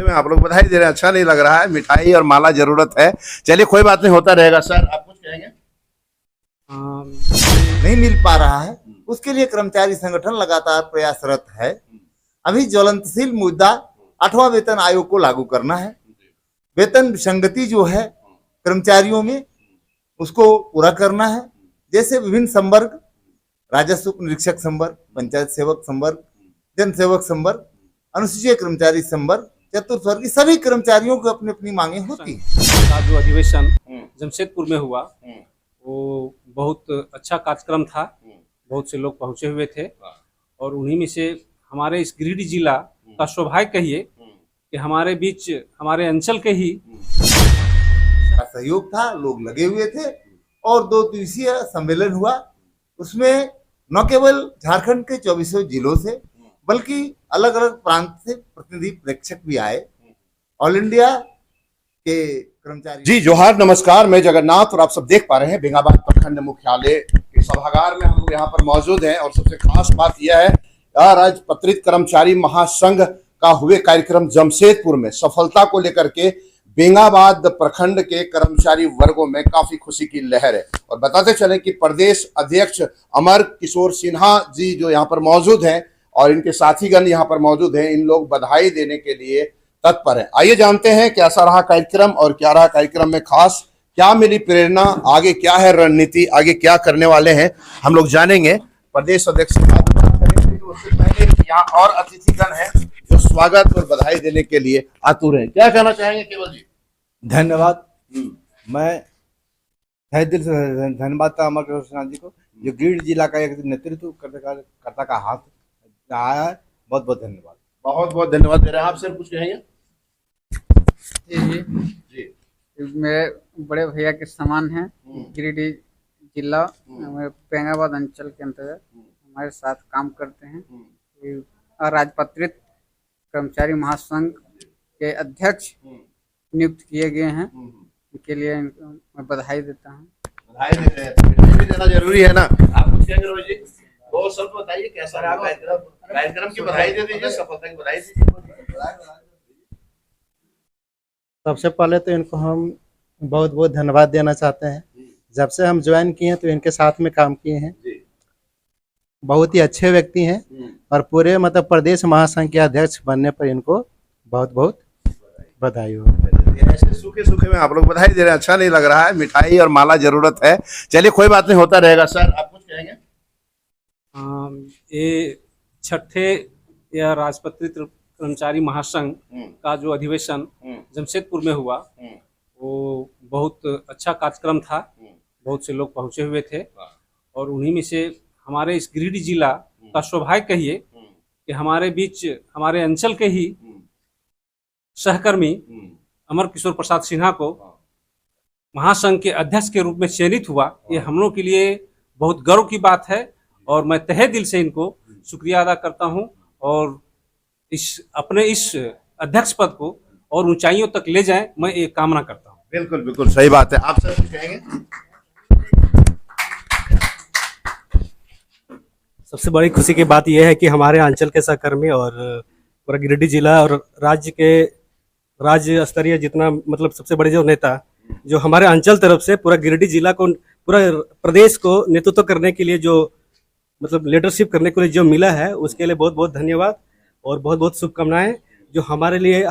सूखे में आप लोग बधाई दे रहे हैं, अच्छा नहीं लग रहा है। मिठाई और माला जरूरत है। चलिए कोई बात नहीं, होता रहेगा। सर आप कुछ कहेंगे? नहीं मिल पा रहा है, उसके लिए कर्मचारी संगठन लगातार प्रयासरत है। अभी ज्वलंतशील मुद्दा 8वां वेतन आयोग को लागू करना है। वेतन विसंगति जो है कर्मचारियों में, उसको पूरा करना है। जैसे विभिन्न संवर्ग, राजस्व निरीक्षक संवर्ग, पंचायत सेवक संवर्ग, जन सेवक संवर्ग, अनुसूचित कर्मचारी संवर्ग, चतुर्थ सभी कर्मचारियों को अपनी अपनी मांगे होती है। का जो अधिवेशन जमशेदपुर में हुआ वो बहुत अच्छा कार्यक्रम था। बहुत से लोग पहुंचे हुए थे और उन्हीं में से हमारे इस गिरिडीह जिला का सौभाग्य कहिए कि हमारे बीच, हमारे अंचल के ही सहयोग था, लोग लगे हुए थे और 2 दिवसीय सम्मेलन हुआ। उसमें न केवल झारखंड के 24 जिलों से बल्कि अलग अलग प्रांत से प्रतिनिधि प्रेक्षक भी आए। ऑल इंडिया के कर्मचारी जी जोहार, नमस्कार। मैं जगन्नाथ और आप सब देख पा रहे हैं बेंगाबाद प्रखंड मुख्यालय के सभागार में हम लोग यहाँ पर मौजूद हैं। और सबसे खास बात यह है, राजपत्रित कर्मचारी महासंघ का हुए कार्यक्रम जमशेदपुर में सफलता को लेकर के बेंगाबाद प्रखंड के कर्मचारी वर्गों में काफी खुशी की लहर है। और बताते चले कि प्रदेश अध्यक्ष अमर किशोर सिन्हा जी जो यहाँ पर मौजूद हैं और इनके साथीगण यहाँ पर मौजूद हैं, इन लोग बधाई देने के लिए तत्पर है। आइए जानते हैं कैसा रहा कार्यक्रम और क्या रहा कार्यक्रम में खास, क्या मिली प्रेरणा, आगे क्या है रणनीति, आगे क्या करने वाले हैं हम लोग जानेंगे। प्रदेश अध्यक्ष यहाँ और अतिथिगण हैं जो स्वागत और बधाई देने के लिए आतुर हैं। क्या कहना चाहेंगे केवल जी? धन्यवाद। मैं तहे दिल से धन्यवाद था अमर किशोर सिन्हा जी को, जो गिरिडीह जिला का एक नेतृत्व करता का हाथ आया है। बहुत बहुत धन्यवाद। बहुत बहुत धन्यवाद दे रहे हैं। आप सर कुछ कहेंगे? जी मेरे बड़े भैया के समान हैं। गिरिडीह जिला बेंगाबाद अंचल के अंतर्गत हमारे साथ काम करते हैं। राजपत्रित कर्मचारी महासंघ के अध्यक्ष नियुक्त किए गए हैं, इनके लिए मैं बधाई देता हूँ। बधाई दे रहे हैं, बधाई भी देना जरूरी है ना। आप कुछ कहेंगे रोहित जी? वो सब बताइए कैसा रहा कार्यक्रम की बधाई दे दीजिए, सफलता की बधाई दीजिए। सबसे पहले तो इनको हम बहुत बहुत धन्यवाद देना चाहते हैं। जब से हम ज्वाइन किए हैं तो इनके साथ में काम किए हैं। बहुत ही अच्छे व्यक्ति हैं और पूरे मतलब प्रदेश महासंघ के अध्यक्ष बनने पर इनको बहुत बहुत बधाई हो। ऐसे सूखे सूखे में आप लोग बधाई दे रहे हैं, अच्छा नहीं लग रहा है। मिठाई और माला जरूरत है। चलिए कोई बात नहीं, होता रहेगा। सर आप कुछ कहेंगे? ये छठे या राजपत्रित कर्मचारी महासंघ का जो अधिवेशन जमशेदपुर में हुआ वो बहुत अच्छा कार्यक्रम था। बहुत से लोग पहुंचे हुए थे और उन्हीं में से हमारे इस गिरिडीह जिला का सौभाग्य कहिए कि हमारे बीच, हमारे अंचल के ही सहकर्मी अमर किशोर प्रसाद सिन्हा को महासंघ के अध्यक्ष के रूप में चयनित हुआ। ये हम लोग के लिए बहुत गर्व की बात है और मैं तहे दिल से इनको शुक्रिया अदा करता हूं और अपने इस अध्यक्ष पद को और ऊंचाइयों तक ले जाएं, मैं ये कामना करता हूं। बिल्कुल बिल्कुल सही बात है। आप सर कुछ कहेंगे? सबसे बड़ी खुशी की बात यह है कि हमारे अंचल के सहकर्मी और पूरा गिरिडीह जिला और राज्य स्तरीय जितना मतलब सबसे बड़े जो नेता जो हमारे अंचल तरफ से पूरा गिरिडीह जिला को, पूरा प्रदेश को नेतृत्व करने के लिए जो मतलब लीडरशिप करने के लिए जो मिला है, उसके लिए बहुत बहुत धन्यवाद और बहुत बहुत शुभकामनाएं। जो हमारे लिए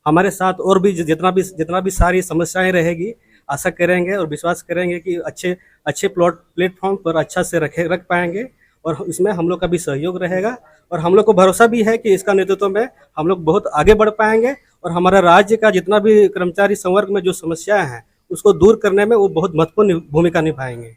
हमारे साथ और भी जितना भी सारी समस्याएं रहेगी, आशा करेंगे और विश्वास करेंगे कि अच्छे प्लेटफॉर्म पर अच्छा से रख पाएंगे और इसमें हम लोग का भी सहयोग रहेगा। और हम लोग को भरोसा भी है कि इसका नेतृत्व में हम लोग बहुत आगे बढ़ पाएंगे और हमारा राज्य का जितना भी कर्मचारी संवर्ग में जो समस्याएं हैं उसको दूर करने में वो बहुत महत्वपूर्ण भूमिका निभाएंगे।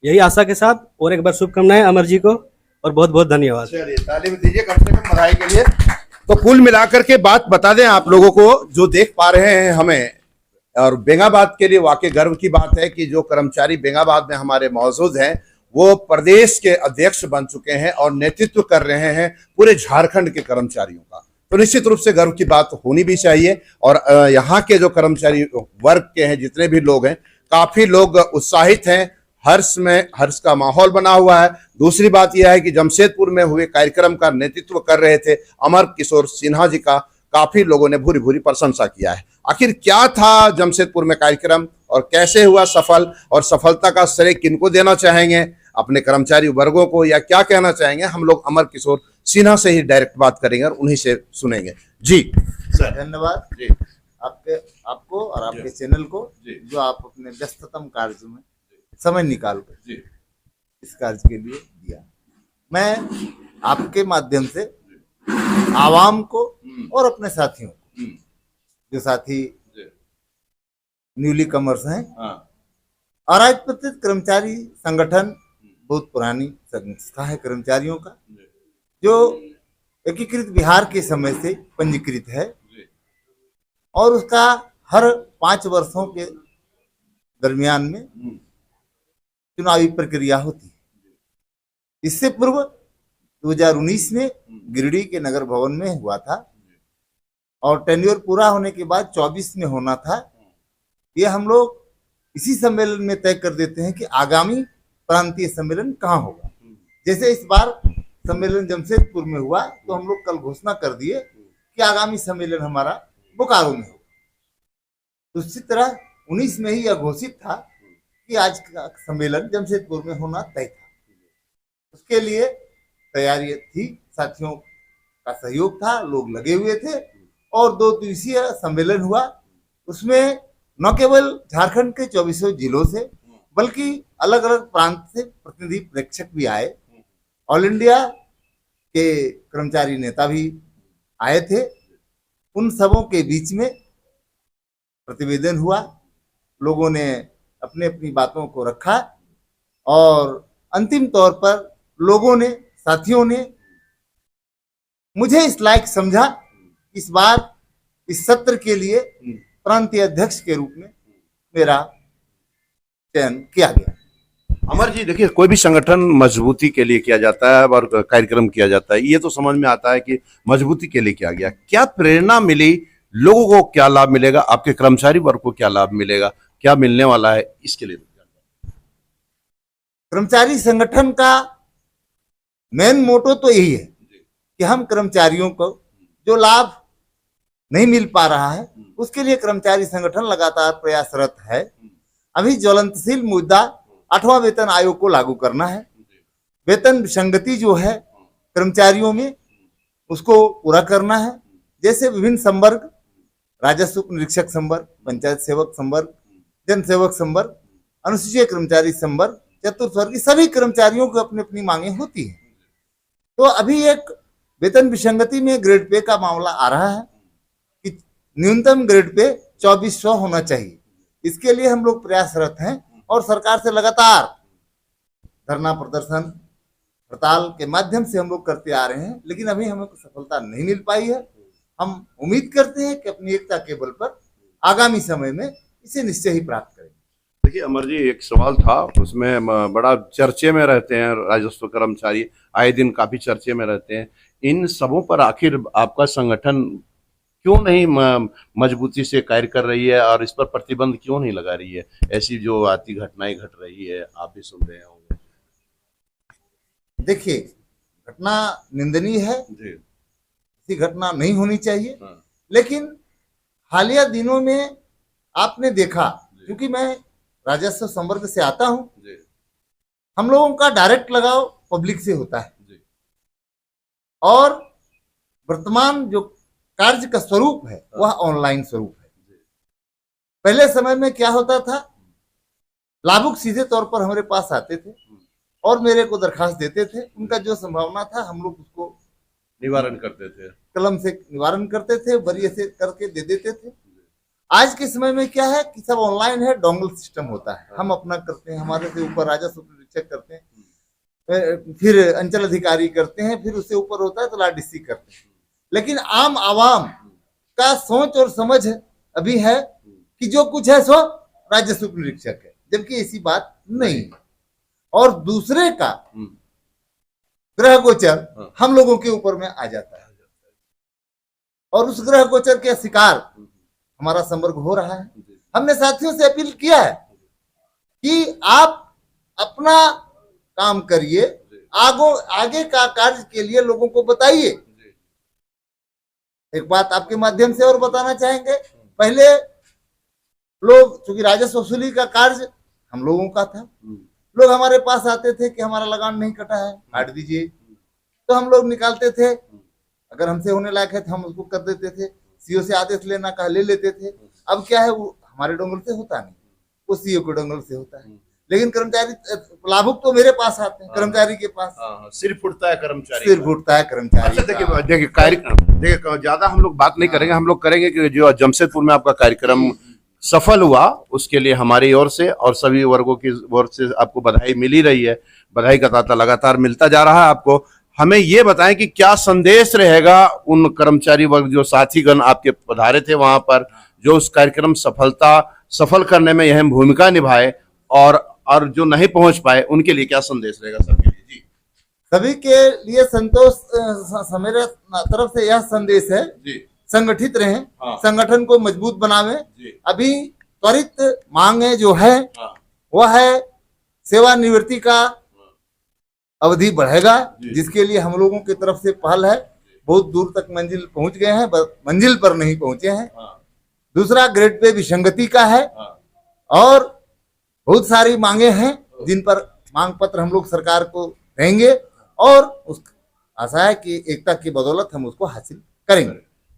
यही आशा के साथ और एक बार शुभकामनाएं अमर जी को और बहुत बहुत धन्यवाद। ताली दीजिए कम से कम बधाई के लिए। तो कुल मिलाकर के बात बता दें आप लोगों को जो देख पा रहे हैं हमें, और बेंगाबाद के लिए वाकई गर्व की बात है कि जो कर्मचारी बेंगाबाद में हमारे मौजूद हैं वो प्रदेश के अध्यक्ष बन चुके हैं और नेतृत्व कर रहे हैं पूरे झारखंड के कर्मचारियों का। तो निश्चित रूप से गर्व की बात होनी भी चाहिए। और यहाँ के जो कर्मचारी वर्ग के हैं जितने भी लोग हैं, काफी लोग उत्साहित हैं, हर्ष का माहौल बना हुआ है। दूसरी बात यह है कि जमशेदपुर में हुए कार्यक्रम का नेतृत्व कर रहे थे अमर किशोर सिन्हा जी का काफी लोगों ने भूरी भूरी प्रशंसा किया है। आखिर क्या था जमशेदपुर में कार्यक्रम और कैसे हुआ सफल, और सफलता का श्रेय किनको देना चाहेंगे, अपने कर्मचारी वर्गों को, या क्या कहना चाहेंगे, हम लोग अमर किशोर सिन्हा से ही डायरेक्ट बात करेंगे और उन्हीं से सुनेंगे। जी सर। धन्यवाद जी आपको और आपके चैनल को, जो आप अपने व्यस्ततम कार्य में समय निकाल कर इस कार्य के लिए दिया। मैं आपके माध्यम से आवाम को और अपने साथियों को, जो साथी न्यूली कमर्स हैं, अराजपत्रित कर्मचारी संगठन बहुत पुरानी संस्था है कर्मचारियों का, जो एकीकृत बिहार के समय से पंजीकृत है और उसका हर 5 वर्षों के दरमियान में चुनावी प्रक्रिया होती है। इससे पूर्व 2019 में गिरिडीह के नगर भवन में हुआ था और टेन्योर पूरा होने के बाद 24 में होना था। ये हम लोग इसी सम्मेलन में तय कर देते हैं कि आगामी प्रांतीय सम्मेलन कहाँ होगा। जैसे इस बार सम्मेलन जमशेदपुर में हुआ, तो हम लोग कल घोषणा कर दिए कि आगामी सम्मेलन हमारा बोकारो में होगा। उसी तरह 19 में ही यह घोषित था कि आज का सम्मेलन जमशेदपुर में होना तय था। उसके लिए तैयारी थी, साथियों का सहयोग था, लोग लगे हुए थे और 2 दिवसीय सम्मेलन हुआ। उसमें न केवल झारखंड के 24 जिलों से, बल्कि अलग अलग प्रांत से प्रतिनिधि प्रेक्षक भी आए। ऑल इंडिया के कर्मचारी नेता भी आए थे। उन सबों के बीच में प्रतिवेदन हुआ, लोगों ने अपनी अपनी बातों को रखा और अंतिम तौर पर लोगों ने, साथियों ने मुझे इस लायक समझा, इस बार इस सत्र के लिए प्रांतीय अध्यक्ष के रूप में मेरा चयन किया गया। अमर जी, देखिए, कोई भी संगठन मजबूती के लिए किया जाता है और कार्यक्रम किया जाता है, ये तो समझ में आता है कि मजबूती के लिए किया गया। क्या प्रेरणा मिली, लोगों को क्या लाभ मिलेगा, आपके कर्मचारी वर्ग को क्या लाभ मिलेगा, क्या मिलने वाला है, इसके लिए? कर्मचारी संगठन का मेन मोटो तो यही है कि हम कर्मचारियों को जो लाभ नहीं मिल पा रहा है, उसके लिए कर्मचारी संगठन लगातार प्रयासरत है। अभी ज्वलंतशील मुद्दा 8वां वेतन आयोग को लागू करना है। वेतन विसंगति जो है कर्मचारियों में, उसको पूरा करना है। जैसे विभिन्न संवर्ग, राजस्व निरीक्षक संवर्ग, पंचायत सेवक संवर्ग, जन सेवक संवर्ग, अनुसूचित कर्मचारी संवर्ग, चतुर्थवर्गीय, सभी कर्मचारियों को अपनी अपनी मांगे होती है। तो अभी एक वेतन विसंगति में ग्रेड पे का मामला आ रहा है कि न्यूनतम ग्रेड पे 2400 होना चाहिए। इसके लिए हम लोग प्रयासरत हैं और सरकार से लगातार धरना प्रदर्शन, हड़ताल के माध्यम से हम लोग करते आ रहे हैं, लेकिन अभी हमें सफलता नहीं मिल पाई है। हम उम्मीद करते हैं कि अपनी एकता के बल पर आगामी समय में इसे निश्चय ही प्राप्त करेंगे। देखिए अमर जी, एक सवाल था, उसमें बड़ा चर्चे में रहते हैं राजस्व कर्मचारी, आए दिन काफी चर्चे में रहते हैं। इन सबों पर आखिर आपका संगठन क्यों नहीं मजबूती से कार्य कर रही है और इस पर प्रतिबंध क्यों नहीं लगा रही है? ऐसी जो आती घटनाएं घट रही है, आप भी सुन रहे होंगे। देखिए, घटना निंदनीय है, ऐसी घटना नहीं होनी चाहिए। लेकिन हालिया दिनों में आपने देखा, क्योंकि मैं राजस्व संवर्ग से आता हूं, हम लोगों का डायरेक्ट लगाव पब्लिक से होता है और वर्तमान जो कार्य का स्वरूप है वह ऑनलाइन स्वरूप है। पहले समय में क्या होता था, लाभुक सीधे तौर पर हमारे पास आते थे और मेरे को दरखास्त देते थे। उनका जो संभावना था हम लोग उसको निवारण करते थे, कलम से निवारण करते थे, वरीय से करके दे देते थे। आज के समय में क्या है कि सब ऑनलाइन है, डोंगल सिस्टम होता है, हम अपना करते हैं, हमारे से ऊपर राजस्व निरीक्षक करते हैं, फिर अंचल अधिकारी करते हैं, फिर उससे ऊपर होता है तो लाडीसी करते हैं। लेकिन आम आवाम का सोच और समझ अभी है कि जो कुछ है सो राजस्व निरीक्षक है, जबकि ऐसी बात नहीं है। और दूसरे का ग्रह गोचर हम लोगों के ऊपर में आ जाता है और उस ग्रह गोचर के शिकार हमारा संवर्ग हो रहा है। हमने साथियों से अपील किया है कि आप अपना काम करिए, आगे का कार्य के लिए लोगों को बताइए। एक बात आपके माध्यम से और बताना चाहेंगे, पहले लोग, चूंकि राजस्व वसूली का कार्य हम लोगों का था, लोग हमारे पास आते थे कि हमारा लगान नहीं कटा है, काट दीजिए, तो हम लोग निकालते थे। अगर हमसे होने लायक है तो हम उसको कर देते थे। सीओ से आदेश लेना कहा ले लेते थे। अब क्या है, वो हमारे डोंगल से होता नहीं, वो सीओ के डोंगल से होता है। लेकिन कर्मचारी लाभुक तो मेरे पास आते हैं, कर्मचारी के पास सिर फुटता है कर्मचारी, सिर फुटता है कर्मचारी। अच्छा देखिए ज्यादा हम लोग बात नहीं करेंगे, हम लोग करेंगे कि जो जमशेदपुर में आपका कार्यक्रम सफल हुआ उसके लिए हमारी ओर से और सभी वर्गों की ओर से आपको बधाई मिल ही रही है। बधाई का तांता लगातार मिलता जा रहा है आपको। हमें ये बताएं कि क्या संदेश रहेगा उन कर्मचारी वर्ग जो साथीगण आपके पधारे थे वहां पर, जो उस कार्यक्रम सफल करने में अहम भूमिका निभाए और जो नहीं पहुंच पाए, उनके लिए क्या संदेश रहेगा सबके लिए? जी, सभी के लिए संतोष, मेरे तरफ से यह संदेश है, जी, संगठित रहें, हाँ। संगठन को मजबूत बनावें। जी। अभी त्वरित मांगे जो है हाँ। वह है सेवानिवृत्ति का अवधि बढ़ेगा, जिसके लिए हम लोगों की तरफ से पहल है। बहुत दूर तक मंजिल पहुंच गए हैं, मंजिल पर नहीं पहुंचे हैं। दूसरा, ग्रेड पे विसंगति का है और बहुत सारी मांगे हैं जिन पर मांग पत्र हम लोग सरकार को देंगे और उस आशा है कि एकता की बदौलत हम उसको हासिल करेंगे।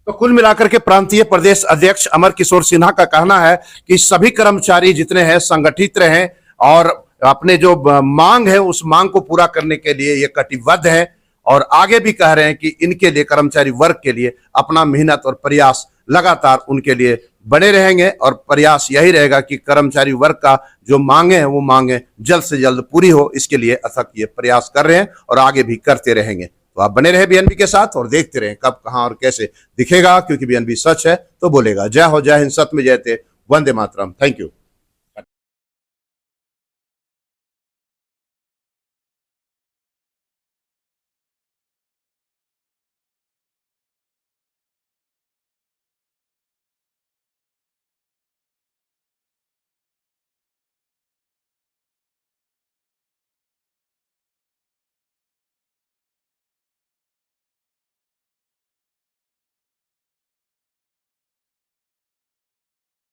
तो कुल मिलाकर के प्रांतीय प्रदेश अध्यक्ष अमर किशोर सिन्हा का कहना है कि सभी कर्मचारी जितने हैं संगठित रहें और अपने जो मांग है उस मांग को पूरा करने के लिए ये कटिबद्ध है और आगे भी कह रहे हैं कि इनके लिए, कर्मचारी वर्ग के लिए अपना मेहनत और प्रयास लगातार उनके लिए बने रहेंगे और प्रयास यही रहेगा कि कर्मचारी वर्ग का जो मांगे हैं वो मांगे जल्द से जल्द पूरी हो। इसके लिए अथक ये प्रयास कर रहे हैं और आगे भी करते रहेंगे। तो आप बने रहे बीएनबी के साथ और देखते रहें कब, कहां और कैसे दिखेगा, क्योंकि बीएनबी सच है तो बोलेगा। जय हो, जय हिंद, सत्य में जयते, वंदे मातरम। Thank you.